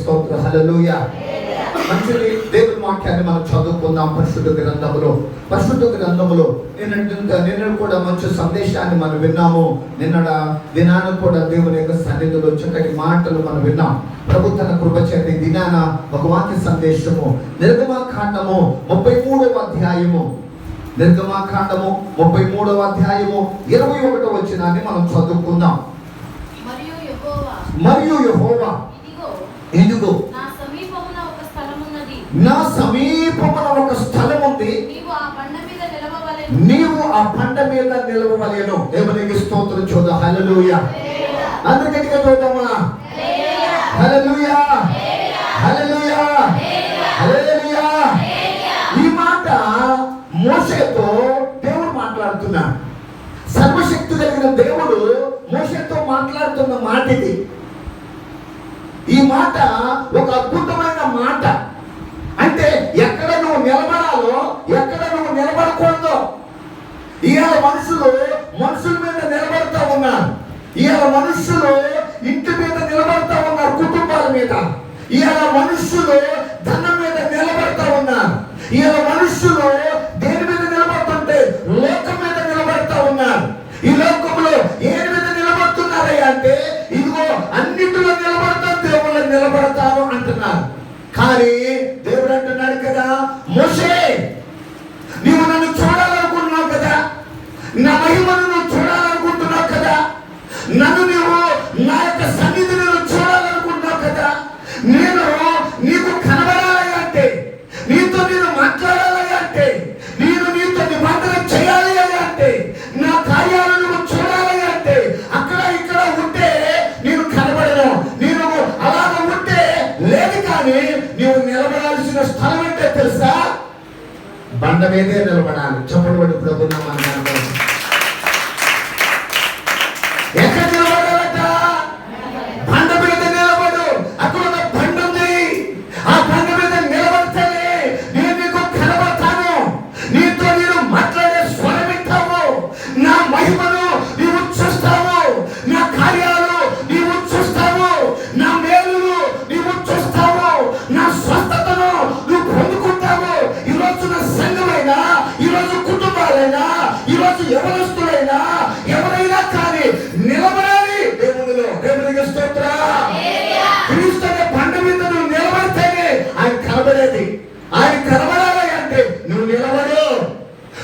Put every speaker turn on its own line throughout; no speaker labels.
స్తోత్రం. హల్లెలూయా. మంచిది. దేవుని వాక్యాన్ని మనం చదువుకుందాం. పరిశుద్ధ గ్రంథములో నిన్న కూడా మంచి సందేశాన్ని మనం విన్నాము. నిన్న దినాన కూడా దేవుని యొక్క సన్నిధిలో చక్కటి మాటలు మనం విన్నాం. ప్రభు తన కృప చేత దినాన ఒక వాక్య సందేశము నిర్గమాకాండము 33వ అధ్యాయము 21వ వచనాన్ని మనం చదువుకుందాం. మరియు యెహోవా ఇదిగో నా సమీపమున ఒక స్థలం ఉంది, నీవు ఆ బండ మీద నిలవవలెను. దేవునికి స్తోత్రం. చూద్దాం. హల్లెలూయా. అందరి గట్టిగా చూద్దామా? హల్లెలూయా, హల్లెలూయా, హల్లెలూయా. ఈ మాట మోషేతో దేవుడు మాట్లాడుతున్నాడు. సర్వశక్తి కలిగిన దేవుడు మోషేతో మాట్లాడుతున్న మాట ఇది. ఈ మాట ఒక అద్భుతమైన మాట. అంటే ఎక్కడ నువ్వు నిలబడాలో, ఎక్కడ నువ్వు నిలబడకూడదో. ఇవాళ మనుషుల మీద నిలబడతా ఉన్నారు. ఇవాళ మనుషులు ఇంటి మీద నిలబడతా ఉన్నారు, కుటుంబాల మీద. ఇవాళ మనుషులు ధనం మీద నిలబడతా ఉన్నారు. ఇవాళ మనుషులు దేని మీద నిలబడుతుంటే లోకం మీద నిలబడతా ఉన్నారు. ఈ లోకంలో ఏది మీద నిలబడుతున్నారయ్యా అంటే, ఇదిగో అన్నిటిలో నిలబడతాను, దేవుళ్ళు నిలబడతాను అంటున్నారు. కానీ దేవుడు అంటున్నాడు కదా, మోషే నీవు నన్ను చూడాలనుకుంటున్నావు కదా, నా మహిమను నువ్వు చూడాలనుకుంటున్నావు కదా, నన్ను నీవు నా యొక్క సన్నిధిని నువ్వు చూడాలనుకుంటున్నావు కదా, నేను నీకు కనబడాలి అంటే, నీతో నేను మాట్లాడాలి అంటే, నేను నీతో నిబంధన చేయాలి అంటే, నా కార్యాలను నువ్వు చూడాలి అంటే, అక్కడ ఇక్కడ ఉంటే నేను కనబడను. నేను అలాగ ఉంటే లేదు. కానీ నీవు నిలబడాల్సిన స్థలం అంటే తెలుసా? బండ మీదే నిలబడాలి. చెప్పబడి ప్రభు నామమున ఎక్కడ నిలబడాలట? బండ మీద నిలబడు. అక్కడ ఒక బండ ఉంది. ఆ బండ మీద నిలబడితేనే నేను నీకు కనబడతాను. నీతో నేను మాట్లాడే స్వరం వింటావు. నా మహిమను నీవు చూస్తావు. నా కార్యాలు నీవు చూస్తావు. నా మేలును నీవు చూస్తావు. నా స్వస్థతను నువ్వు పొందుకుంటావు. ఈరోజు నా సంఘమైనా, ఈరోజు కుటుంబాలైనా, ఈరోజు యవనస్తులైనా, ఎవరైనా కానీ నిలబడాలి దేవునిలో. దేవునికి స్తోత్రం. క్రీస్తు అనే బండ మీద నువ్వు నిలబడితేనే ఆయన కనబడేది. ఆయన కనబడాలి అంటే నువ్వు నిలబడు.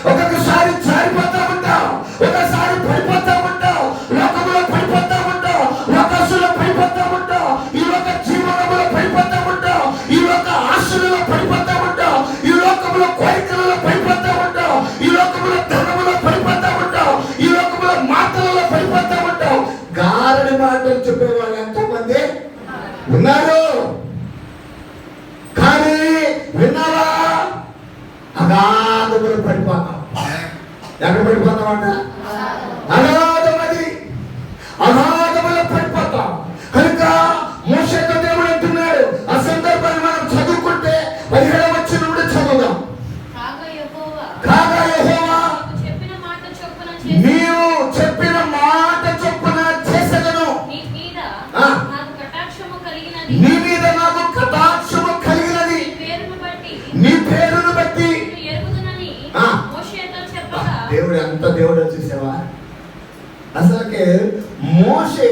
ఒక్కొక్కసారి జారిపోతా ఉంటావు, ఒకసారి పడిపోతా ఉంటావు, లోకంలో పడిపోతా ఉంటావు, లోకసులో పడిపోతా ఉంటావు, ఈ లోక జీవనంలో పడిపోతా ఉంటావు, ఈ లోక ఆశలలో పడిపోతా ఉంటావు, ఈ లోకంలో కోరికలలో పడిపోతా ఉంటావు, ఈ లోకంలో ధనములో పడిపోతా ఉంటావు, ఈ లోకంలో మాటలలో పడిపోతా ఉంటావు. గారడి మాటలు చెప్పేవాళ్ళు ఎంతోమంది ఉన్నారు. కానీ విన్నావా? అగాధములు పడిపోతాం. ఎక్కడ పడిపోతామంట? అగాధములు పడిపోతాం. కనుక మోషేతో దేవుడు అంటున్నాడు. ఆ సందర్భాన్ని మనం చదువుకుంటే 17వ వచనంలో చదువుదాం. కాగా యెహోవా నీవు చెప్పిన మాట చొప్పున చేసేదను. నీ మీద నాకు కటాక్షము కలిగినది. నీ పేరును బట్టి దేవుడు ఎంత దేవుడు చూసావా? అసలుకే మోషే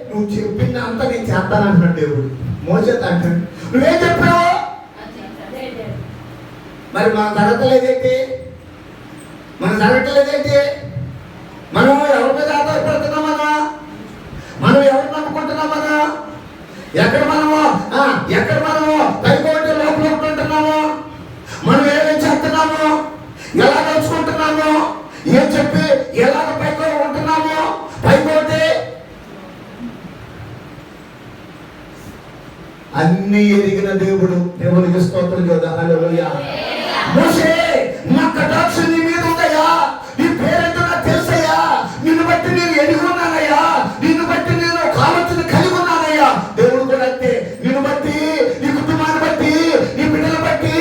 నువ్వు చెప్పిన అంత నేను చేస్తానంటున్నాడు దేవుడు. మోషేతో అంటాడు, నువ్వేం చెప్పావు? మరి మనం జరగలేదేంటి? మనం ఎవరి మీద ఆధారపడుతున్నామన్నా? మనం ఎవరు నమ్ముకుంటున్నామన్నా? ఎక్కడ మనము పైకోటి లోపల ఉంటున్నాము? మనం ఏమేం చేస్తున్నాము? ఎలా నడుచుకుంటున్నాము? ఏం చెప్పి ఎలాగ పైకో ఉంటున్నాము? పైకోటి అన్ని ఎరిగిన దేవుడు. దేవునికి స్తోత్రం. హల్లెలూయా. మోషే నా కటాక్షం నీ మీద ఉందయ్యా. నీ పేరెంతో నాకు తెలుసయ్యా. నిన్ను బట్టి నేను ఎరిగి ఉన్నానయ్యా. నిన్ను బట్టి నేను ఒక ఆలోచన కలిగి ఉన్నానయ్యా. దేవుడు కూడా అంతే. నిన్ను బట్టి, నీ కుటుంబాన్ని బట్టి, నీ బిడ్డలు బట్టి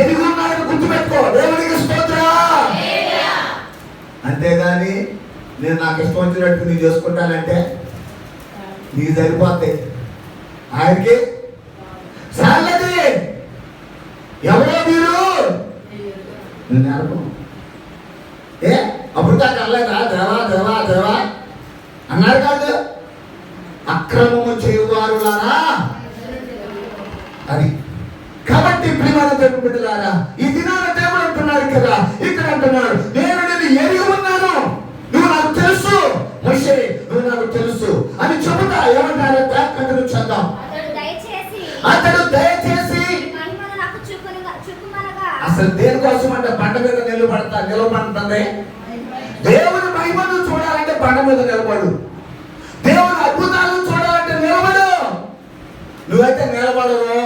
ఎరిగి ఉన్నానని గుర్తుపెట్టుకో. దేవునికి స్తోత్రం. అంతేగాని నేను నాకు ఇష్టం వచ్చినట్టు నీ చేసుకుంటానంటే నీకు సరిపోతాయి. ఆయనకి నేను నేర్పను. అప్పుడు దాకా అనలేదా దేవా దేవా దేవా అన్నారు కాదు. అక్రమము చేయువారులారా అది. కాబట్టి ప్రియమైన దేవుని బిడ్డలారా, ఈ దినాన దేవుడు అంటున్నాడు కదా, ఇక్కడ అంటున్నాడు, నేను ఎరిగి ఉన్నాను, నువ్వు నాకు తెలుసు మోషే, నువ్వు నాకు తెలుసు అని చెబుతా. ఏమంటారు? కంటిన్యూ చేద్దాం. అతడు దయచేసి అసలు దేనికోసం అంటే బండ మీద నిలబడుతుంది. దేవుని మహిమను చూడాలంటే బండ మీద నిలబడు. దేవుని అద్భుతాలను చూడాలంటే నిలబడు. నువ్వైతే నిలబడవు.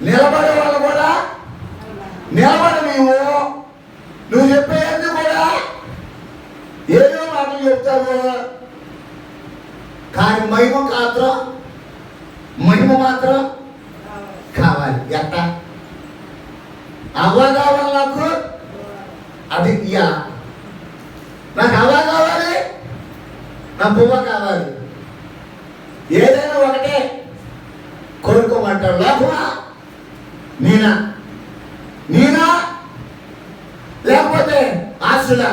నిలబడే వాళ్ళు కూడా నిలబడు. నువ్వు చెప్పేది కూడా ఏదో మాటలు చెప్తావు, కానీ మహిమ మాత్రం కావాలి. ఎట్ట అవ్వ కావాలి నాకు, అది ఇయ్యాల. నాకు అవ్వ కావాలి, నా పువ్వ కావాలి. ఏదైనా ఒకటే కొనుక్కోమంటాడు. లోకమా నేనా లేకపోతే ఆశలు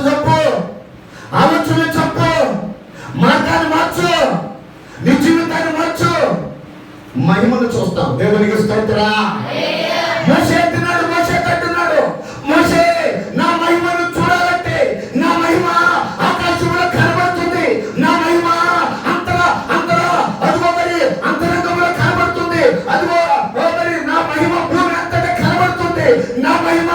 చెప్పు, ఆలోచనలు చెప్పు, మార్గాన్ని మార్చు, నీ జీవితాన్ని మార్చు. మహిమను చూస్తాం. దేవునికి స్తోత్రా. మోషే అంటున్నాడు, మోషే అంటున్నాడు, మోషే నా మహిమను చూడాలంటే నా మహిమ ఆకాశంలో కనబడుతుంది, నా మహిమ అంతరా అదిగో మరి అంతరంగంలో కనబడుతుంది, అదిగో మరి నా మహిమ భూమి అంతటా కనబడుతుంది, నా మహిమ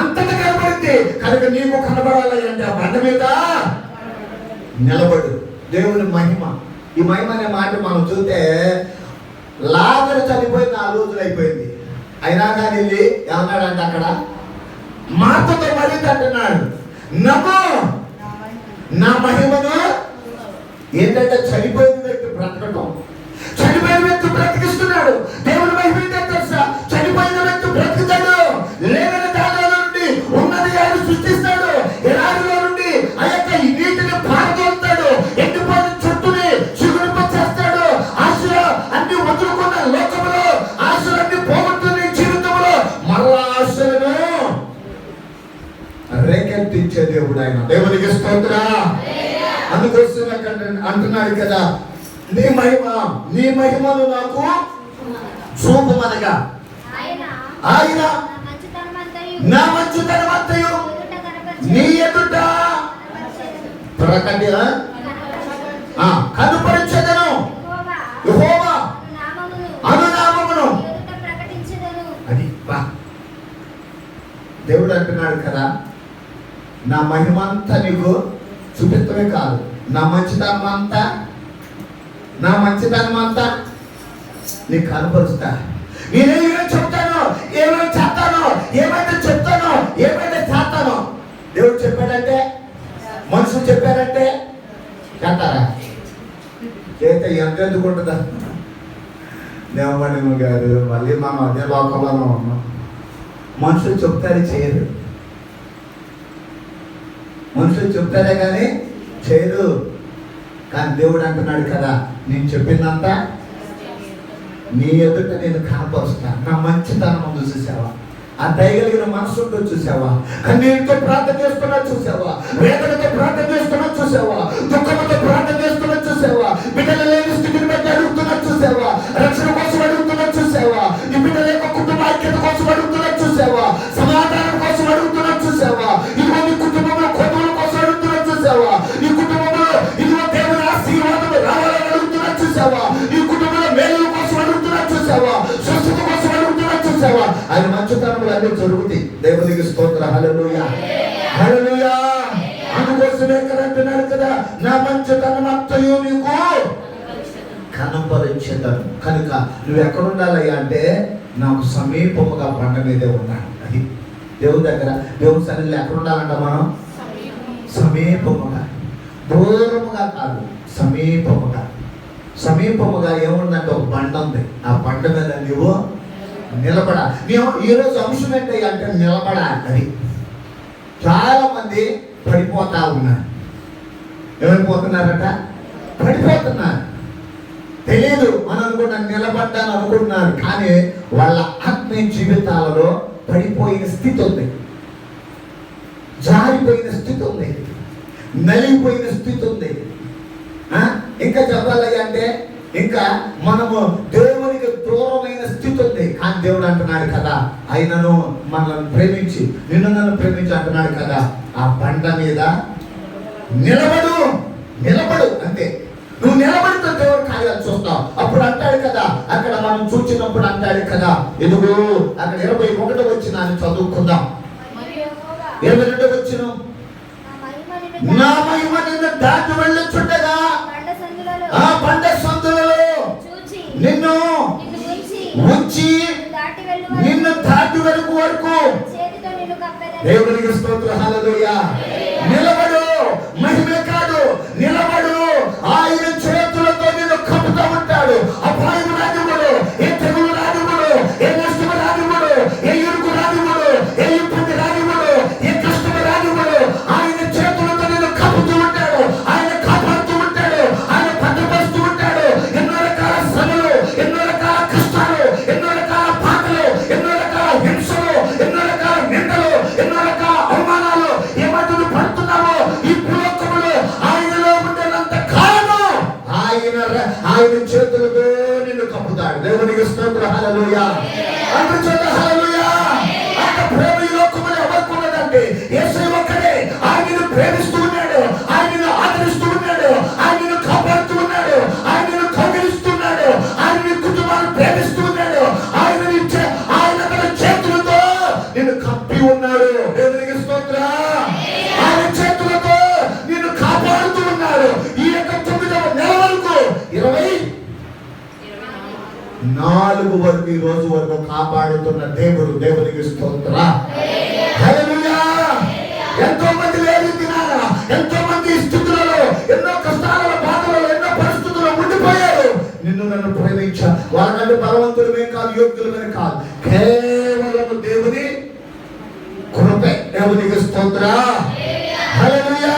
అంతటా కనబడింది. కనుక నీకు కనబడాలి అంటే ఆ బండ మీద నిలబడు. దేవుని మహిమ, ఈ మహిమ అనే మాట మనం చూస్తే లాజరు చనిపోయి 4 రోజులు అయిపోయింది. అయినా కానీ వెళ్ళి ఏమన్నాడంటే అక్కడ మాటతో మరీ అంటున్నాడు, నమ్ము నా మహిమను. ఏంటంటే చనిపోయిన వ్యక్తి బ్రతకటం, చనిపోయిన వ్యక్తి బ్రతికిస్తున్నాడు. దేవుని మహిమ ఏంటంటే తెలుసా? చనిపోయిన వ్యక్తి బ్రతుకుతాడు. లేని దానిలో నుండి ఉన్నది ఆయన సృష్టిస్తాడు. ఎడారిలో నుండి ఆ యొక్క నీటిని పారదోలుతాడు. ఎండిపోయిన చుట్టూని చిగురింపచేస్తాడు. ఆశలు అన్ని వదులుకున్న లోకములో ఆశలన్నీ పోగొట్టుకున్న జీవితంలో మరలా ఆశలను రేకెత్తించే దేవుడు ఆయన. దేవునికి స్తోత్రా. అందుకోసం అంటున్నాడు కదా, నీ మహిమను నాకు చూపమనగా ఆయన నా మంచితనమంతయు నీ ఎదుట కనుపరిచెదను, యెహోవా అనునామమును. అది దేవుడు అంటున్నాడు కదా, నా మహిమంతా నీకు చూపిస్తమే కాదు, నా మంచితనం అంతా నీకు కనపరుస్తా. నేనేమైనా చెప్తాను, ఏమైనా చేస్తాను, ఏమైతే చెప్తానో, ఏమైతే చేస్తానో. దేవుడు చెప్పాడంటే, మనుషులు చెప్పారంటే చేస్తారా? చేస్తే ఎంత ఎందుకుంటుందా? దేవమణి గారు మళ్ళీ మనం అదే లోకంలోనే ఉన్నాం. మనుషులు చెప్తారే చేయరు, మనుషులు చెప్తారే కానీ చేయరు. కానీ దేవుడు అంటున్నాడు కదా, నేను చెప్పిందంతా నీ ఎదుట నేను కనపరుస్తా. నా మంచితనం ముందు చూసావా? ఆ దయగలిగిన మనసు ఉంటూ చూసావా? కన్నీటితో ప్రార్థన చేస్తున్నా చూసావా? వేదనతో ప్రార్థన చేస్తున్నా చూసావా? దుఃఖంతో ప్రార్థన చేస్తున్నా చూసావా? బిడ్డల లేని స్థితిని బట్టి అడుగుతున్నా చూసావా? రక్షణ కోసం అడుగుతున్నా చూసావా? ఈ బిడ్డల యొక్క కుటుంబ ఐక్యత కోసం అడుగుతున్నా చూసావా? సమాధానం కోసం అడుగుతున్నా చూసావా? ఇదిగో నీ కుటుంబంలో కొడుకుల కోసం అడుగుతున్నా చూసావా? ఈ కుటుంబంలో ఇదిగో దేవుని ఆశీర్వాదం రావాలని అడుగుతున్నా చూసావా? ఈ కుటుంబంలో మేలు కోసం అడుగుతున్నా చూసావా? స్వస్థత కోసం అడుగుతున్నా చూసావా? ఆయన మంచితనములు అన్నీ జరుగుతాయి. దేవునికి స్తోత్రం. హల్లెలూయా, హల్లెలూయా. అందుకోసమే కదా అంటున్నాడు కదా, నా మంచితనం అంతయు నీకు కనపరించేదను. కనుక నువ్వు ఎక్కడ ఉండాలి అంటే నాకు సమీపముగా బండ మీదే ఉన్నాడు. అది దేవుని దగ్గర, దేవుని సన్నిధిలో ఎక్కడ ఉండాలంట మనం? సమీపముగా, దూరముగా కాదు, సమీపముగా ఏముందంటే ఒక బండ ఉంది. ఆ బండ మీద నువ్వు నిలబడ. ఈరోజు అంశం ఏంటి అంటే నిలబడాలి. అది చాలా మంది పడిపోతా ఉన్నారు. ఏమైపోతున్నారట? పడిపోతున్నారు. తెలియదు, మనం అనుకున్నాను నిలబడ్డాను అనుకుంటున్నారు, కానీ వాళ్ళ ఆత్మీయ జీవితాలలో పడిపోయిన స్థితి ఉంది, జారిపోయిన స్థితి ఉంది, నలిగిపోయిన స్థితి ఉంది. ఇంకా చెప్పాలి అంటే ఇంకా మనము దేవునికి దూరమైన స్థితి ఉంది. కానీ దేవుడు అంటున్నాడు కదా, ఆయనను మనల్ని ప్రేమించి నిన్ను నన్ను ప్రేమించి అంటున్నాడు కదా, ఆ బండ మీద నిలబడు అంతే. నువ్వు నిలబడితే దేవుడు కార్యాలు చూస్తావు. అప్పుడు అంటాడు కదా, అక్కడ మనం చూసినప్పుడు అంటాడు కదా, ఇదిగో అక్కడ 21 వచ్చిన చదువుకుందాం. 22 వచ్చిన, నా మహిమ నిన్ను దాటి వెళ్ళుచుండగా ఆ బండ సందులలో నిన్ను ఉంచి నిన్ను దాటి వరకు దేవునికి స్తోత్రం. హల్లెలూయా. నిలబడు, మహిమే కాదు, నిలబడు. ఆయన చేతులతో నిన్ను కప్పుతూ ఉంటాడు. అపాయం రానివ్వడు, ఏ తెగులు రానివ్వడు, ఏ నష్టము రానివ్వడు, ఏ ఇరుకు రానివ్వడు, ఏ ఇబ్బంది రానివ్వడు, ఏ కష్టము రానివ్వడు. ఆయన చేతులతో నిన్ను కప్పుతూ ఉంటాడు, ఆయన కాపాడుతూ ఉంటాడు, ఆయన భద్రపరుస్తూ ఉంటాడు. ఎన్నో రకాల శ్రమలు, ఎన్నో రకాల కష్టాలు, ఎన్నో రకాల బాధలు, ఎన్నో రకాల హింసలు, ఎన్నో రకాల నిందలు, ఎన్నో రకాల అవమానాలు ఏమంటూ పడుతున్నావో ఈ భూలోకములో ఆయనలో ఉండేంత కాలం ఆయన చేతులతో నిన్ను కప్పుతాడు. దేవునికి స్తోత్రం. హల్లెలూయా. అందుచేత హల్లెలూయా. అంత ప్రేమ ఈ లోకములో ఎవరికి ఉన్నదంటే యేసయ్య ఒక్కడే. ఆయనను ప్రేమిస్తూ ఉన్నాడు, ఆయనను ఆదరిస్తూ ఉన్నాడు, ఆయనను కాపాడుతూ ఉన్నాడు, ఆయనను కౌగిలిస్తున్నాడు, ఆయన కుటుంబాన్ని ప్రేమిస్తూ ఉన్నాడు. ఆయన తన చేతులతో నిన్ను కప్పి ఉన్నాడు. దేవునికి స్తోత్రం. ఆయన చేతులతో నిన్ను కాపాడుతూ ఉన్నాడు. ఈ యొక్క 9వ నెల వరకు 24 వరకు ఈ రోజు వరకు కాపాడుతున్న దేవుడు. దేవునికి స్తోత్రం. హల్లెలూయా. ఎంతో మంది లేని దినాన, ఎంతో మంది స్థితులలో, ఎన్నో కష్టాల బాధలలో, ఎన్నో పరిస్థితుల్లో ఉండిపోయారు. నిన్ను నన్ను ప్రేమించ వాళ్ళంటే బలవంతులమే కాదు, యోగ్యులమే కాదు, కేవలం దేవుని కృపే. దేవునికి స్తోత్రం. హల్లెలూయా.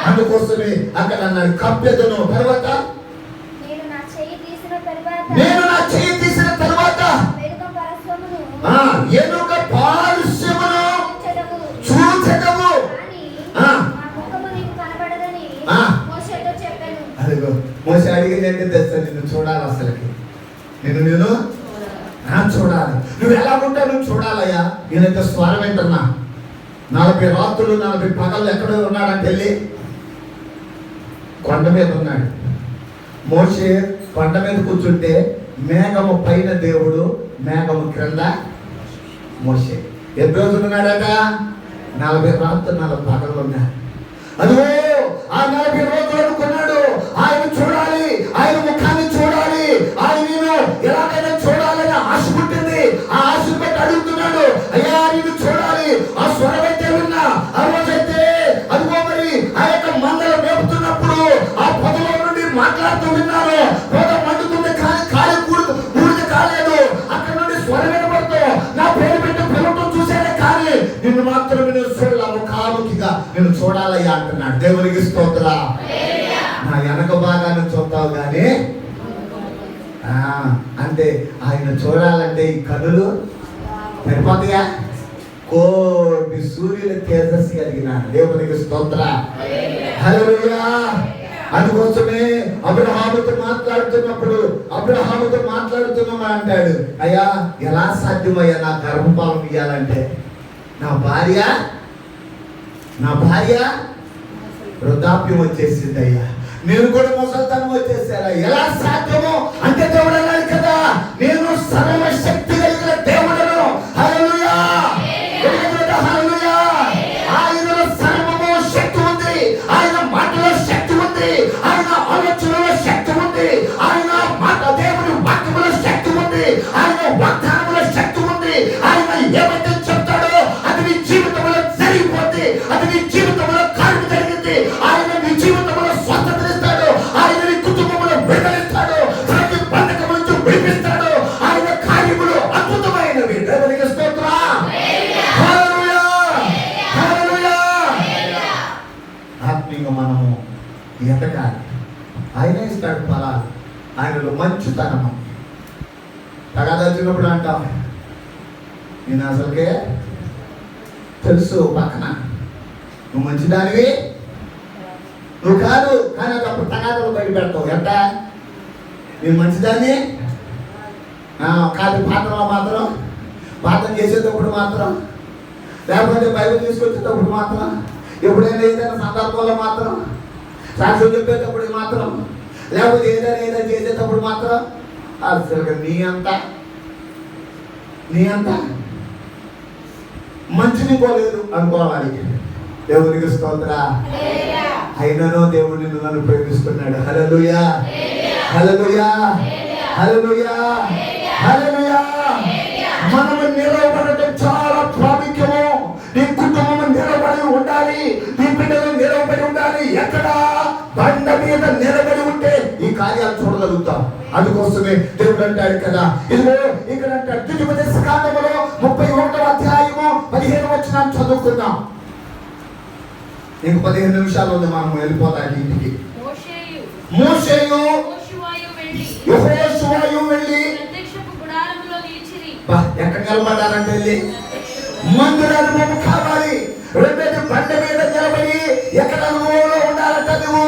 అందుకోసమే అక్కడ అన్నాడు కప్పెదను. తర్వాత నేను నా చెయ్యి తీసిన తర్వాత ఎనుక పారుష్యమును చూచెదవు. అదిగో మోసే అడిగింది ఏంటి తెలుసా? నిన్ను చూడాలి, అసలుకి నేను చూడాలి. నువ్వు ఎలా ఉంటావు? నువ్వు చూడాలయ్యా. నేనైతే స్వరం వింటున్నా. 40 రాత్రులు 40 పగలు ఎక్కడ ఉన్నాడంటే వెళ్ళి కొండ మీద ఉన్నాడు. మోషే కొండ మీద కూర్చుంటే మేఘము పైన దేవుడు, మేఘము క్రింద మోషే. ఎన్ని రోజులు ఉన్నాడట? 40 రాత్రులు 40 పగలు ఉన్నాడు. అదిగో ఆ 40 రోజులు అనుకున్నాడు ఆయన చూడాలి, ఆయన ముఖాన్ని చూడాలి, ఆయనను ఎలాగైనా చూడాలని ఆశ పుట్టింది. ఆ ఆశ పెట్టి అడుగుతున్నాడు, అయ్యా నేను చూడాలి. ఆ స్వరం అయితే విన్నా. ఆ రోజైతే అదిగో మరి ఆ యొక్క మందలు మేపుతున్నప్పుడు ఆ పొదలో నుండి మాట్లాడుతూ విన్నారు. పొద మండుతుంది కానీ కాలి కూడిది కాలేదు. అక్కడ నుండి స్వరం వినబడుతూ నా పేరు పెట్టి పిలవటం చూశానే కానీ నిన్ను మాత్రం నేను చూడాలి, ముఖాముఖిగా నేను చూడాలయ్యా అంటున్నాడు. దేవునికి స్తోత్రం. నా వెనక భాగాన్ని చూస్తావు కానీ అంటే ఆయన చూడాలంటే ఈ కనులు సరిపోతాయా? కోటి సూర్యుల తేజస్సు కలిగిన దేవునికి స్తోత్రం. హల్లెలూయా. అందుకోసమే అబ్రహాముతో మాట్లాడుతున్నామా అంటాడు, అయ్యా ఎలా సాధ్యమయ్యా నా గర్భఫలం ఇయ్యాలంటే? నా భార్య వృద్ధాప్యం వచ్చేసింది అయ్యా, నేను కూడా ముసలితనం వచ్చేసారా, ఎలా సాధ్యమో అంటే దేవుడు అన్నాడు కదా, నేను సర్వశక్తి కలిగిన దేవుడను. హల్లెలూయా. హల్లెలూయా. ఆయనలో సర్వము శక్తి ఉంది, ఆయన మాటలో శక్తి ఉంది, ఆయన ఆలోచనలో శక్తి ఉంది, ఆయన మాట దేవుని వాక్యములో శక్తి ఉంది, ఆయన వాగ్దానములో శక్తి ఉంది. ఆయన ఏమైతే చెప్తాడో అది నీ జీవితంలో జరిగిపోద్ది, అది నీ జీవితంలో కార్యం జరిగింది. ఆయన నీ జీవితంలో స్వస్థతనిస్తాడు, ఆయన నీ కుటుంబంలో విడుదలిస్తాడు, ప్రతి బంధకం నుంచి విడిపిస్తాడు. ఆయన కార్యములు అద్భుతమైనవి. దేవునికి స్తోత్రం. హల్లెలూయా. హల్లెలూయా. ఆత్మీయంగా మనము ఎదగాలి. ఆయన ఇస్తాడు ఫలాలు. ఆయనలో మంచుతనము తగదచ్చినప్పుడు అంటాం నేను అసలుకే తెలుసు పక్కన నువ్వు మంచిదానివి నువ్వు కాదు, కానీ అప్పుడు తగాదలు బయట పెడతావు. ఎంత నేను మంచిదాన్ని కాదు, పాత్రలో మాత్రం పాత్ర చేసేటప్పుడు మాత్రం, లేకపోతే బైబిల్ తీసుకొచ్చేటప్పుడు మాత్రం, ఎప్పుడైనా ఏదైనా సందర్భంలో మాత్రం, సాక్ష్యం చెప్పేటప్పుడు మాత్రం, లేకపోతే ఏదైనా చేసేటప్పుడు మాత్రం అసలు నీ అంత మంచిని పోలేదు అనుకోవాలి. దేవునికి స్తోత్ర. అయినను దేవుడు నిన్ను నన్ను ప్రేమిస్తున్నాడు. హల్లెలూయా, హల్లెలూయా, హల్లెలూయా, హల్లెలూయా. మనము నిలబడటం చాలా ప్రాముఖ్యము. నీ కుటుంబం నిలబడి ఉండాలి, నీ బిడ్డలు నిలబడి ఉండాలి. ఎక్కడ బండ మీద నిలబడి ఉంటే ఈ కార్యాలు చూడగలుగుతాం. అందుకోసమే దేవుడు అంటాడు కదా, ఇదిగో ఇక్కడ అంటాడు ద్వితీయోపదేశకాండములో 31వ అధ్యాయము 15వ వచనం చదువుకుందాం. ఇంక 15 నిమిషాలు ఉంది, మనం వెళ్ళిపోతాం ఇంటికి. మోషేయు యెహోషువయు వెళ్ళి ఎక్కడ నిలబడాలంటే వెళ్ళి మందిరానుభవం కావాలి. రెండోది బండ మీద నిలబడి ఎక్కడ అనుభవంలో ఉండాలంట నువ్వు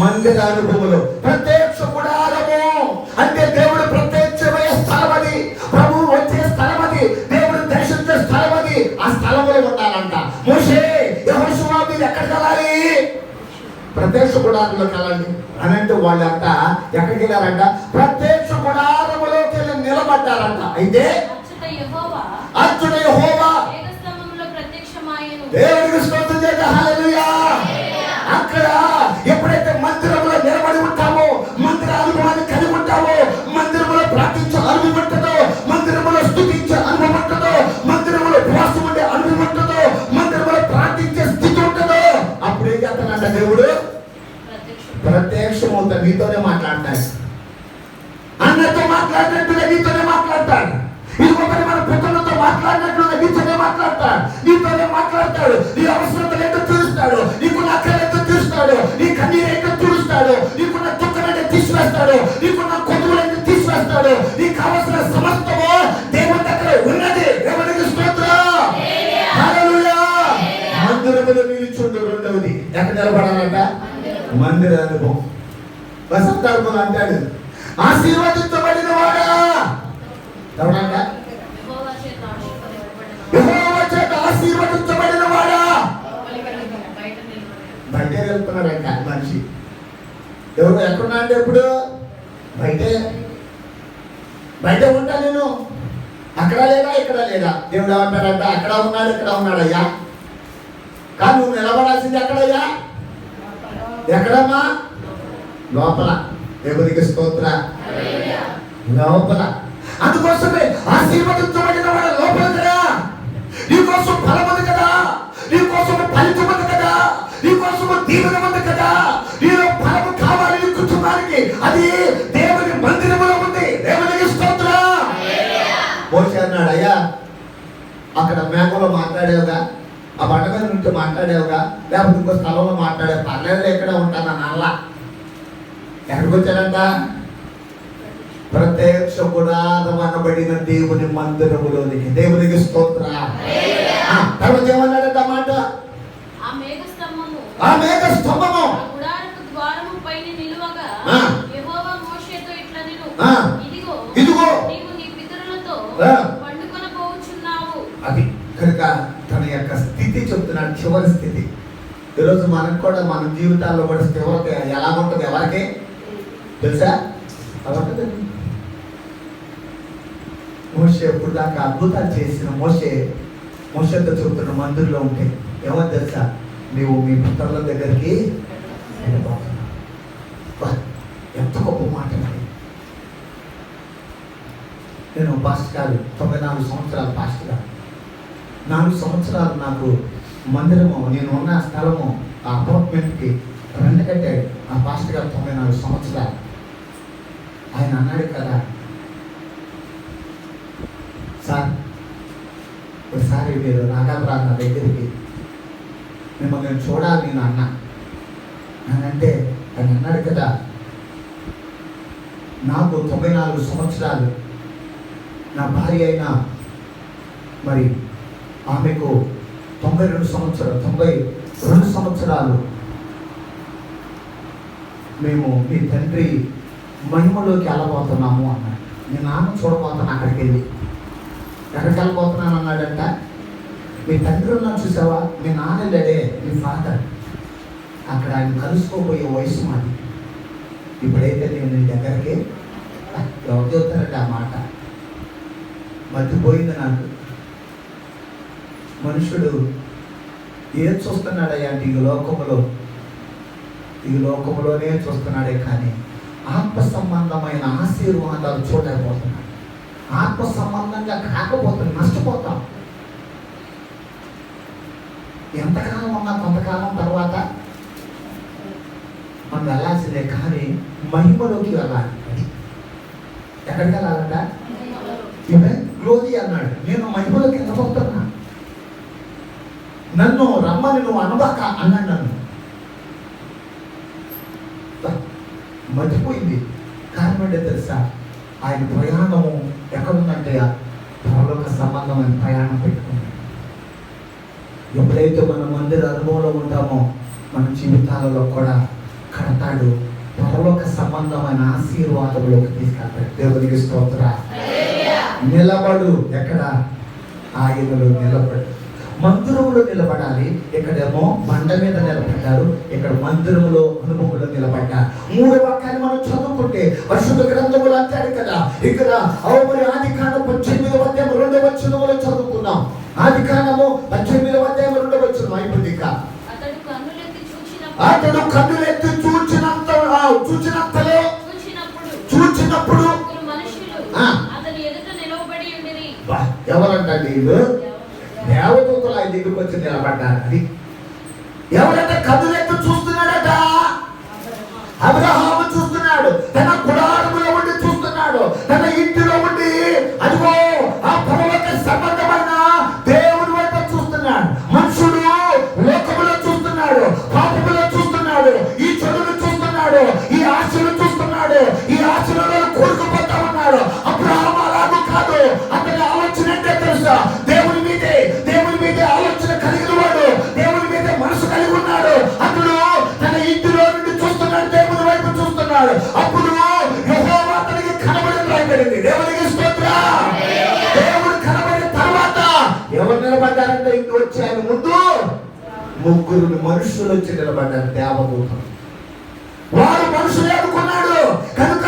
మందిరానుభవంలో. ప్రత్యక్ష గుడారము అంటే దేవుడు ప్రత్యక్షమయ్యే స్థలం అది, ప్రభువు వచ్చే స్థలం అది, దేవుడు దర్శించే స్థలం అది. ఆ స్థలంలో ఉండాలంట. మోషే యెహోషువ మీరు ఎక్కడికి వెళ్ళాలి? ప్రత్యక్ష గుడారంలోకి వెళ్ళండి అని అంటే వాళ్ళంతా ఎక్కడికి వెళ్ళారంట? ప్రత్యక్ష గుడారములోకి వెళ్ళి నిలబడ్డారంట. అయితే అర్జున యెహోవా దేవునికి స్తోత్రం చేయండి. హల్లెలూయా. అక్కడ ఎప్పుడైతే మందిరంలో నిలబడి ఉంటామో, మందిర అనుభవాన్ని కలిగి ఉంటామో, మందిరంలో ప్రార్థించే అనుభవం ఉంటుందో, మందిరంలో స్తుతించే అనుభవం ఉంటుందో, మందిరంలో ఉపవాసం ఉండే అనుభవం ఉంటుందో, మందిరంలో ప్రార్థించే స్థితి ఉంటుందో, అప్పుడు ఏం చేస్తానంట దేవుడు? ప్రత్యక్షమవుతాడు. నీతోనే మాట్లాడతాడు. అన్నతో మాట్లాడినట్టుగా నీతోనే మాట్లాడతాడు. ఇంకొకరి మన పుత్రులతో మాట్లాడినట్లుగా నీతోనే మాట్లాడతాడు. నీతోనే మాట్లాడతాడు. నీ అవసరతలు ఎంత తీరుస్తాడు, నీకున్న అక్కలు ఎంత తీరుస్తాడు, నీ కన్నీరు ఎంత తీరుస్తాడు, నీకున్న దుఃఖాన్ని తీసివేస్తాడు, నీకున్న కొనుగోలు తీసివేస్తాడు. నీకు కావలసిన సమస్తము దేవుని దగ్గర ఉన్నది. దేవునికి స్తోత్రం. హల్లెలూయా. మందిరములో నిలుచుండు. రెండవది ఎక్కడ నిలబడాలంట? మందిర అనుభవం. వసంతాత్మలు అంటాడు ఆశీర్వదించబడిన వాడా ఎవడంట? యెహోవా చేత ఆశీర్వదించబడిన వాడా. బయటే వెళ్తున్నాడంట మనిషి. ఎవరు ఎక్కడున్నా అంటే ఇప్పుడు బయట ఉంటా నేను. అక్కడ లేదా ఇక్కడ లేదా. దేవుడు ఏమంటాడంట? అక్కడ ఉన్నాడు ఇక్కడ ఉన్నాడయ్యా, కానీ నువ్వు నిలబడాల్సింది ఎక్కడయ్యా? ఎక్కడమ్మా? లోపల. దేవునికి స్తోత్ర. లోపల. అందుకోసమే ఆశీర్వదించబడిన వాడు లోపల కదా. నీకోసం ఫలం ఉంది కదా, నీకోసం ఫలితం ఉంది కదా, నీకోసం దీవెన ఉంది కదా. నీలో ఫలము కావాలి నీ కుటుంబానికి, అది దేవుని మందిరములో ఉంది. దేవునికి స్తోత్రం. మోషే అన్నాడు, అయ్యా అక్కడ మేఘంలో మాట్లాడేవుగా, ఆ బండ మీద నుంచి మాట్లాడేవుగా, లేకపోతే ఇంకో స్థలంలో మాట్లాడే పర్లేదు, ఎక్కడ ఉంటాను అల్లా. ఎక్కడికి వచ్చాడంట? ప్రత్యక్ష గుడారం అనబడిన దేవుని మందిరములోనికి. దేవునికి స్తోత్ర. తర్వాత ఏమన్నాడంట మాట? ఆ మేఘ స్తంభము ఇదిగో అది కనుక తన యొక్క స్థితి చెప్తున్నాడు, చివరి స్థితి. ఈరోజు మనకు కూడా మన జీవితాల్లో కూడా స్థిరత ఎలా ఉంటుంది ఎవరికి తెలుసా? మోషే ఎప్పుడు దాకా అద్భుతాలు చేసిన మోషేతో చెబుతున్న మందిరంలో ఉంటే ఏమో తెలుసా? నీవు మీ పుత్రుల దగ్గరికి ఎంత గొప్ప మాట. నేను పాస్టర్ గారు 94 సంవత్సరాలు పాస్టర్ గారు. 4 సంవత్సరాలు నాకు మందిరము, నేను ఉన్న స్థలము, ఆ అపార్ట్మెంట్కి రెంట్ కట్టాడు ఆ పాస్టర్ గారు. 94 సంవత్సరాలు. ఆయన అన్నాడు కదా, సార్ ఒకసారి మీరు రాగలరా నా దగ్గరికి, మిమ్మల్ని నేను చూడాలి నేను అన్నా అని అంటే, ఆయన అన్నాడు కదా, నాకు 94 సంవత్సరాలు నా భార్య అయిన మరి ఆమెకు 92 సంవత్సరాలు మేము మీ తండ్రి మహిమలోకి వెళ్ళబోతున్నాము అన్నాడు. మీ నాన్న చూడబోతున్నా అక్కడికి వెళ్ళి. ఎక్కడికి వెళ్ళబోతున్నాను అన్నాడంట. మీ తండ్రి ఉన్నాను చూసావా, మీ నాన్న వెళ్ళాడే, మీ ఫాదర్, అక్కడ ఆయన కలుసుకోబోయే వయసు మాది. ఇప్పుడైతే నేను నీ దగ్గరికి ఎవరు చెప్తారండి ఆ మాట, మర్చిపోయింది నాకు. మనుషుడు ఏం చూస్తున్నాడయ్యా అంటే ఈ లోకములోనే చూస్తున్నాడే, కానీ ఆత్మ సంబంధమైన ఆశీర్వాదాలు చూడలేకపోతున్నాడు. ఆత్మ సంబంధంగా కాకపోతే నష్టపోతాం. ఎంతకాలం ఉన్నా కొంతకాలం తర్వాత మనం వెళ్ళాల్సిందే, కానీ మహిమలోకి వెళ్ళాలి. అది ఎక్కడికి వెళ్ళాలంట? గ్లోరీ అన్నాడు, నేను మహిమలోకి వెళ్ళబోతున్నా, నన్ను రమ్మని నువ్వు అనబాక అన్నాడు. నన్ను మర్చిపోయింది. కారణం ఏంటో తెలుసా? ఆయన ప్రయాణము ఎక్కడుందంటే పరలోక సంబంధమైన ప్రయాణం పెట్టుకున్నాడు. ఎప్పుడైతే మన మందిర అనుభవంలో ఉంటామో మన జీవితాలలో కూడా కడతాడు, పరలోక సంబంధమైన ఆశీర్వాదంలోకి తీసుకెళ్తాడు. దేవునికి స్తోత్రం. నిలబడు. ఎక్కడ? ఆయనలో నిలబడు. మందిరంలో నిలబడాలి. ఇక్కడేమో బండ మీద నిలబడ్డారు, ఇక్కడ మందిరంలో అనుభవంలో నిలబడ్డారు. 3 వాక్యాలు మనం చదువుకుంటే పరిశుద్ధ గ్రంథములు అంటాడు కదా. ఇక్కడ మరి ఆదికాండం 18వ అధ్యాయం 2వ వచనంలో చదువుకున్నాం. ఆదికాండము 18వ అధ్యాయం 2వ వచనం అయిపోయింది. ఇంకా అతడు కన్నులెత్తి చూచినప్పుడు ఎవరంటే వీళ్ళు దేవదూతలు ఆయన దగ్గరికి వచ్చి నిలబడ్డారు. అది ఎవరంటే కన్నులెత్తి చూస్తున్నాడట. అబ్రహాము చూస్తున్నాడు, తన గుడారములో ఉండి చూస్తున్నాడు, తన ఇంటిలో ఉండి అదిగో ఆ పరలోక సంబంధమైన దేవుని వైపు చూస్తున్నాడు. మనుషుడు లోకములో చూస్తున్నాడు, పాపములో చూస్తున్నాడు, ఈ చెడును చూస్తున్నాడు, ఈ ఆశలు చూస్తున్నాడు, ఈ ఆశలలో కోరుకుపోతా ఉన్నాడు. అబ్రహాము అలాగూ కాదు. అతని ఆలోచన ఏంటో తెలుసా? దేవుని మీదే ఆలోచన కలిగిన వాడు, దేవుని మీదే మనసు కలిగి ఉన్నాడు. అతడు తన ఇంటిలో నుండి చూస్తున్నాడు, దేవుని వైపు చూస్తున్నాడు. అప్పుడు యెహోవా అతనికి కనబడి రాయబడింది. దేవునికి స్తోత్రం. దేవుడు కనబడిన తర్వాత ఎవరు నిలబడ్డారంటే ఇంటి వచ్చి ఆయన ముందు 3 మనుషులు వచ్చి నిలబడ్డారు, దేవదూతలు. వారు మనుషులే అనుకున్నాడు కనుక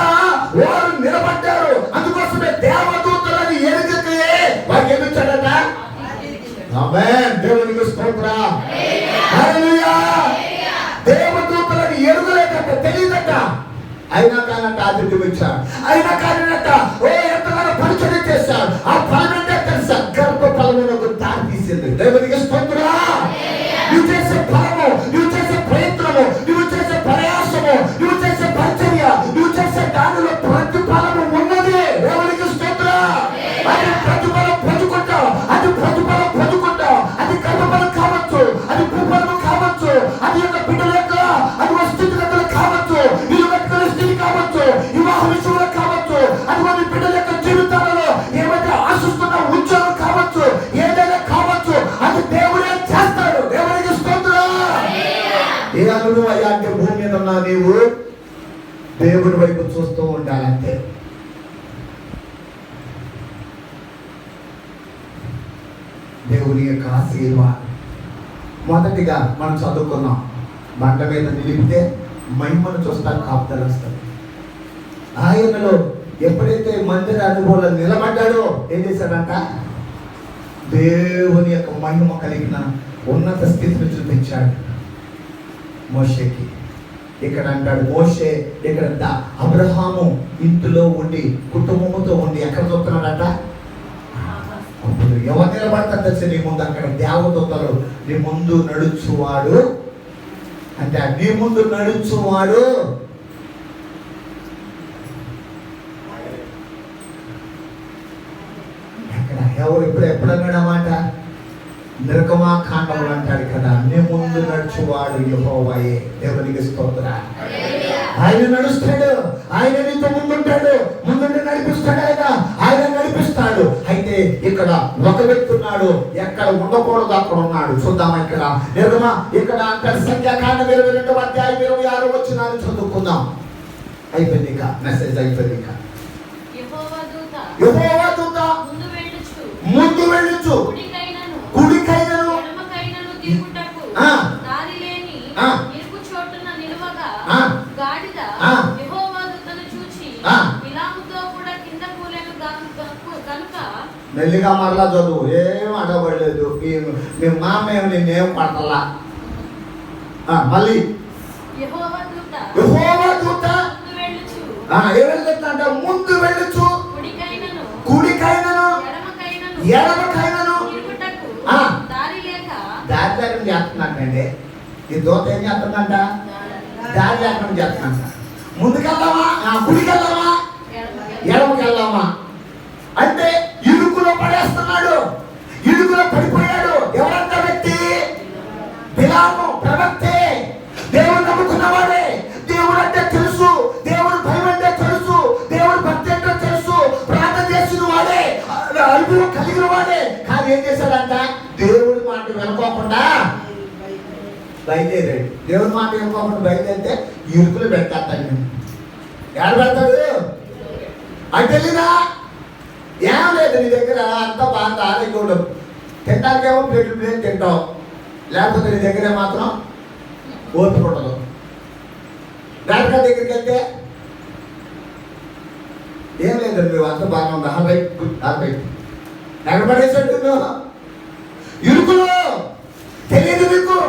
వారు నిలబడ్డారు. అందుకోసమే దేవదూతలని ఎరుగకే వారికి ఎదుర్చాడట. ఆమేన్. దేవునికి స్తోత్రం. హల్లెలూయా. దేవదూతలని ఎరుగలేదట, తెలియదట. అయినా కానంట ఆతిథ్యం ఇచ్చాడు. అయినా కానట ఎంతగానో పరిచయం చేశాడు. ఆ ఫలం ఏంటో తెలుసా? గర్భ ఫలమునకు దారి తీసింది. దేవునికి స్తోత్రం. నువ్వు చేసే ఫలము, నువ్వు చేసే ప్రయత్నము, నువ్వు చేసే ప్రయాసము, నువ్వు చేసే పరిచర్య, నువ్వు చేసే దానిలో ప్రతిఫలము ఉన్నది. దేవునికి స్తోత్రం. అది ప్రతిఫలం పొందుకుంటావు, అది ప్రతిఫలం పొందుకుంటావు. అది గర్భఫలం కావచ్చు, అది భూఫలము కావచ్చు, అది యొక్క బిడ్డల యొక్క అది స్థితిగతులు కావచ్చు, ఇల్లు కట్టుకునే స్థితి కావచ్చు, వివాహ విషయంలో కావచ్చు, అది మన బిడ్డల యొక్క జీవితాలలో ఏమైతే ఆశిస్తున్న ఉద్యోగం కావచ్చు, ఏదైనా కావచ్చు, అది దేవుడే చేస్తాడు. దేవునికి స్తోత్రం. ఏ అనుభవం అయ్యా అంటే భూమి మీద ఉన్నా నీవు దేవుడి వైపు చూస్తూ ఉండాలంటే. దేవుని యొక్క ఆశీర్వాదం మొదటిగా మనం చదువుకున్నాం. బండ మీద నిలిపితే మహిమను చూస్తాను, కాపుదలు వస్తుంది. ఆయనలో ఎప్పుడైతే మందిర అనుభవంలో నిలబడ్డాడో ఏం చేశాడంట? దేవుని యొక్క మహిమ కలిగిన ఉన్నత స్థితిని చూపించాడు మోషేకి. ఇక్కడ అంటాడు మోషే ఇక్కడ అబ్రహాము ఇంటిలో ఉండి కుటుంబముతో ఉండి ఎక్కడ చూస్తున్నాడట? అప్పుడు ఎవరు నిలబడతారు తెలిసి నీ ముందు? అక్కడ దేవదూతలు నీ ముందు నడుచువాడు అంటే నీ ముందు నడుచువాడు ఎక్కడ ఎవరు ఎప్పుడన్నాడు అన్నమాట? నిర్గమాకాండంలో అంటాడు కదా, నీ ముందు నడుచువాడు యెహోవాయే. దేవునికి స్తోత్రం. ఆయన నడుస్తాడు, ఆయన నీతో ముందుంటాడు, ముందుండి నడిపిస్తాడు, ఆయన నడిపిస్తాడు. అయితే ఇక్కడ ఇక్కడ ఒక వ్యక్తి ఉన్నాడు, ఎక్కడ ఉండకూడదు అక్కడ ఉన్నాడు. చూద్దాం ఇక్కడ నిర్గమ ఇక్కడ అంటారు, సంఖ్యాకాండం 22వ అధ్యాయం 26వ వచనాన్ని చదువుకుందాం. అయిపోయింది, ఇక మెసేజ్ అయిపోయింది. ఇక యెహోవా దూత ముందు వెళ్ళుచు కుడికైనను
తిరుగుటకు దారి లేని ఇరుకు చోటున నిలువగా గాడిద యెహోవా దూతను చూచి బిలాముతో కూడా కింద కూలెను గనుక.
మెల్లిగా మరలా చదువు, ఏం అడగబడలేదు. మీ మామ ఏమి నిన్నేం పడతలా. మళ్ళీ
యెహోవా దూత
ఏమంటే ముందు వెళ్ళుచు కుడికైనను ఎడమకైనను
దారి లేక.
దారి లేకుండా చేస్తున్నాడండి ఈ దూత. ఏం చేస్తుందంట? దారి లేకుండా చేస్తుందంట. ముందుకెళ్దామా, కుడికెళ్దామా, ఎడమకెళ్దామా అంటే ఇరుకులో పడేస్తున్నాడు, ఇరుకులో పడిపోయాడు. ఎవరంత వ్యక్తి? బిలాము ప్రవక్తే, దేవుడు నమ్ముకున్నవాడే, దేవుడు అంటే తెలుసు, దేవుడు భయం అంటే తెలుసు, దేవుడు భక్తి అంటే తెలుసు, ప్రార్థన చేసిన వాడే, అడుగులు కలిగిన వాడే. కానీ ఏం చేశాడంట? దేవుడి మాట వినుకోకుండా బయలుదేరాడు. దేవుడి మాట వినుకోకుండా బయలుదేరితే ఇరుకులు పెట్టేస్తాడు. ఎక్కడ పెడతాడు? అది తెలీదా? ఏం లేదు నీ దగ్గర, అంతా బాగా ఆరోగ్యం ఉండవు. తింటానికేమో ప్లేట్లు తింటావు, లేకపోతే నీ దగ్గర మాత్రం ఓపిక ఉండదు. డాక్టర్ దగ్గరికి వెళ్తే ఏం లేదండి, నువ్వు అంత బాగా ఉంది, ఎక్కడ పడేసాడు? ఇరుకులో తెలియదు మీకు,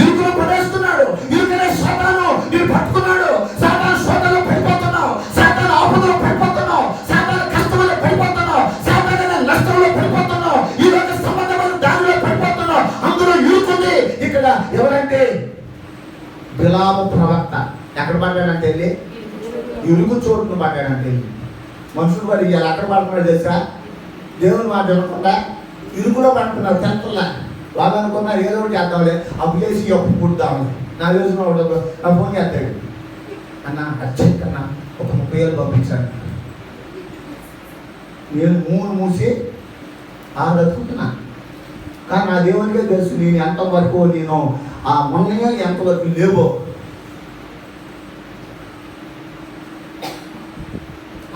ఇరుకులో పడేస్తున్నాడు. ఇరుకునే సాతాను నేను పట్టుకున్నాడు. సాతాను శోధనలో పడిపోతున్నావు, సాతాను ఆపదలో పడిపోతున్నావు, సాతాను కష్టంలో పడిపోతున్నావు, సాతాను నష్టంలో పడిపోతున్నావు, ఈ రోజు సంబంధమైన దానిలో పడిపోతున్నావు. అందులో ఇరుకుంది. ఇక్కడ ఎవరంటే బిలాము ప్రవక్త. ఎక్కడ పడ్డాడంటే వెళ్ళి ఇరుగు చోటును పడ్డాడంటే వెళ్ళి. మనుషులు పడి ఇవాళ అక్కడ పడుతున్నాడు తెలుసా? దేవుని మాట వినకుండా ఇరుగులో పడుతున్నారు. తెంతల్లా వాళ్ళు అనుకున్నారు ఏదో ఒకటి చేద్దాంలే, అప్పు చేసి అప్పు పుడతామని. నా తెలిసిన వాడు నా ఫోన్ చేస్తాడు, అన్న అర్జెంట్ అన్న ఒక 30,000 పంపించాను. నేను మూసి బ్రతుకుతున్నా. కానీ నా దేవునికే తెలుసు నేను ఎంతవరకు నేను ఆ మొన్నగా ఎంతవరకు లేవో.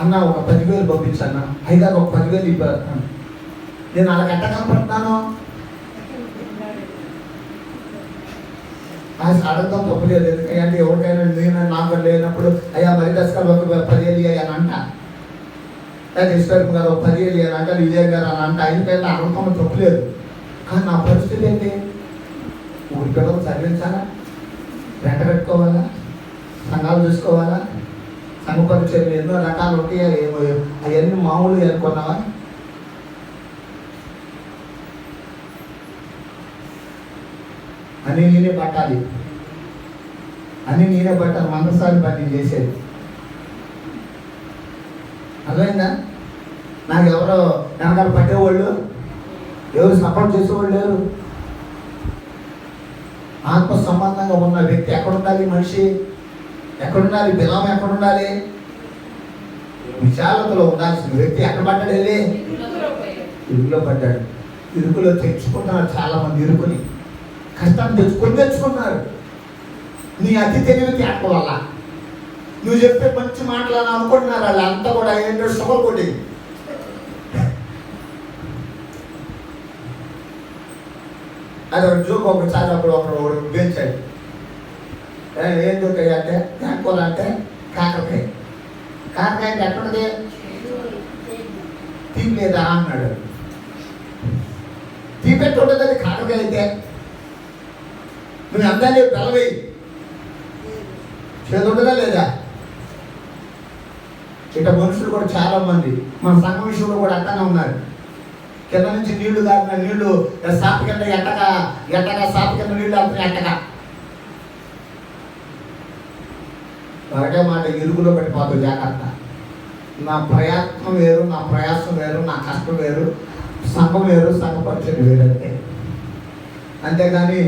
అన్న ఒక 10,000 పంపించాను, అయినా ఒక 10,000 ఇవ్వాలి. నేను అలా ఎట్ట కనపడతాను? అడగడం తప్పలేదు. ఎందుకంటే ఎవరికైనా నేను నాకు లేనప్పుడు అయ్యా మరి దశకాలు ఒక 10,000 అని అంట, లేదా ఈశ్వరం గారు ఒక 10,000 అని అంట, విజయ్ గారు అని అంట. 5,000 అడగడం తప్పలేదు. కానీ నా పరిస్థితి ఏంటి? ఊరి పిల్లలు చదివించాలా, వెంట పెట్టుకోవాలా, సంఘాలు చూసుకోవాలా, సంఘ పరిచయం ఎన్నో రకాలు ఉంటాయి. అవన్నీ మామూలు అనుకున్నావా? అన్నీ నేనే పట్టాలి, అన్నీ నేనే పట్టాలి. మందసారి పని చేసేది అర్థమైందా? నాకు ఎవరో వెనకాల పట్టేవాళ్ళు, ఎవరు సపోర్ట్ చేసేవాళ్ళు లేరు. ఆత్మ సంబంధంగా ఉన్న వ్యక్తి ఎక్కడుండాలి? మనిషి ఎక్కడుండాలి? బిలాము ఎక్కడుండాలి? విశాలతలో ఉండాల్సిన వ్యక్తి ఎక్కడ పడ్డాడు? వెళ్ళి ఇరుకులో పడ్డాడు. ఇరుకులో తెచ్చుకుంటున్నారు చాలా మంది. ఇరుకుని కష్టాన్ని తెచ్చుకున్నారు. నీ అతి తెలివి తేటల వల్ల నువ్వు చెప్పే మంచి మాటలు అని అనుకుంటున్నారు. వాళ్ళు అంతా కూడా ఏంటో షుగర్ కొట్టి అది ఒక జోక్. ఒకసారి ఒకడు పెంచాడు. ఏం జోక్ అంటే కాకూర అంటే కాకరకాయ. కాకరకాయ అంటే ఎక్కడుంది? తీపి లేదా అన్నాడు. తీపెట్టు ఉండదు అది కాకరకాయ అయితే. నువ్వు అందాన్ని బెల్లవి చేదు ఉండదా లేదా? ఇట మనుషులు కూడా చాలా మంది మన సంఘం విషయంలో కూడా అట్టనే ఉన్నారు. కింద నుంచి నీళ్లు కాకుండా నీళ్లు సాప కింద ఎట్టగా సాప కింద నీళ్లు వెళ్తున్నాయి ఎట్టగా. ఒకటే మాట, ఇరుగులో పెట్టిపోతుంది జాగ్రత్త. నా ప్రయత్నం వేరు, నా ప్రయాసం వేరు, నా కష్టం వేరు, సంఘం వేరు, సంఘ పరిచయం వేరు అంటే. అంతేగాని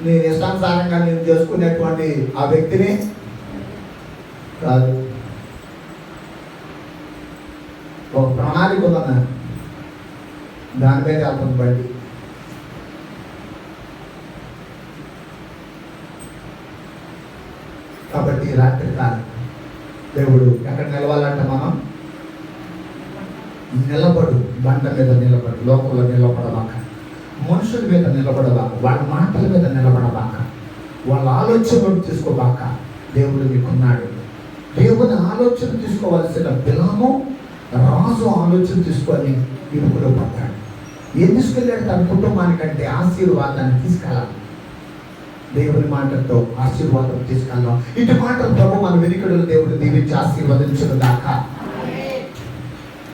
నేను ఇష్టానుసారంగా నేను చేసుకునేటువంటి ఆ వ్యక్తిని కాదు. ఒక ప్రణాళిక ఉందన్న. దాని మీద వెళ్తుంది బండి. కాబట్టి రాత్రి కాలం దేవుడు ఎక్కడ నిలవాలంటే మనం నిలబడు, బండ మీద నిలబడు, లోకంలో నిలబడబాక, మనుషుల మీద నిలబడబాక, వాళ్ళ మాటల మీద నిలబడబాక, వాళ్ళ ఆలోచనలు తీసుకోబాక. దేవుడు నీకున్నాడు. దేవుని ఆలోచన తీసుకోవాల్సిన బిలాము రాజు ఆలోచన తీసుకొని ఇరుకులో పడ్డాడు. ఏం తీసుకెళ్ళాడు? తన కుటుంబానికంటే ఆశీర్వాదాన్ని తీసుకెళ్ళాలి. దేవుని మాటలతో ఆశీర్వాదం తీసుకెళ్దాం. ఇటు మాటలు ప్రభు మన వెనుకడులు దేవుడు దీవించి ఆశీర్వదించిన దాకా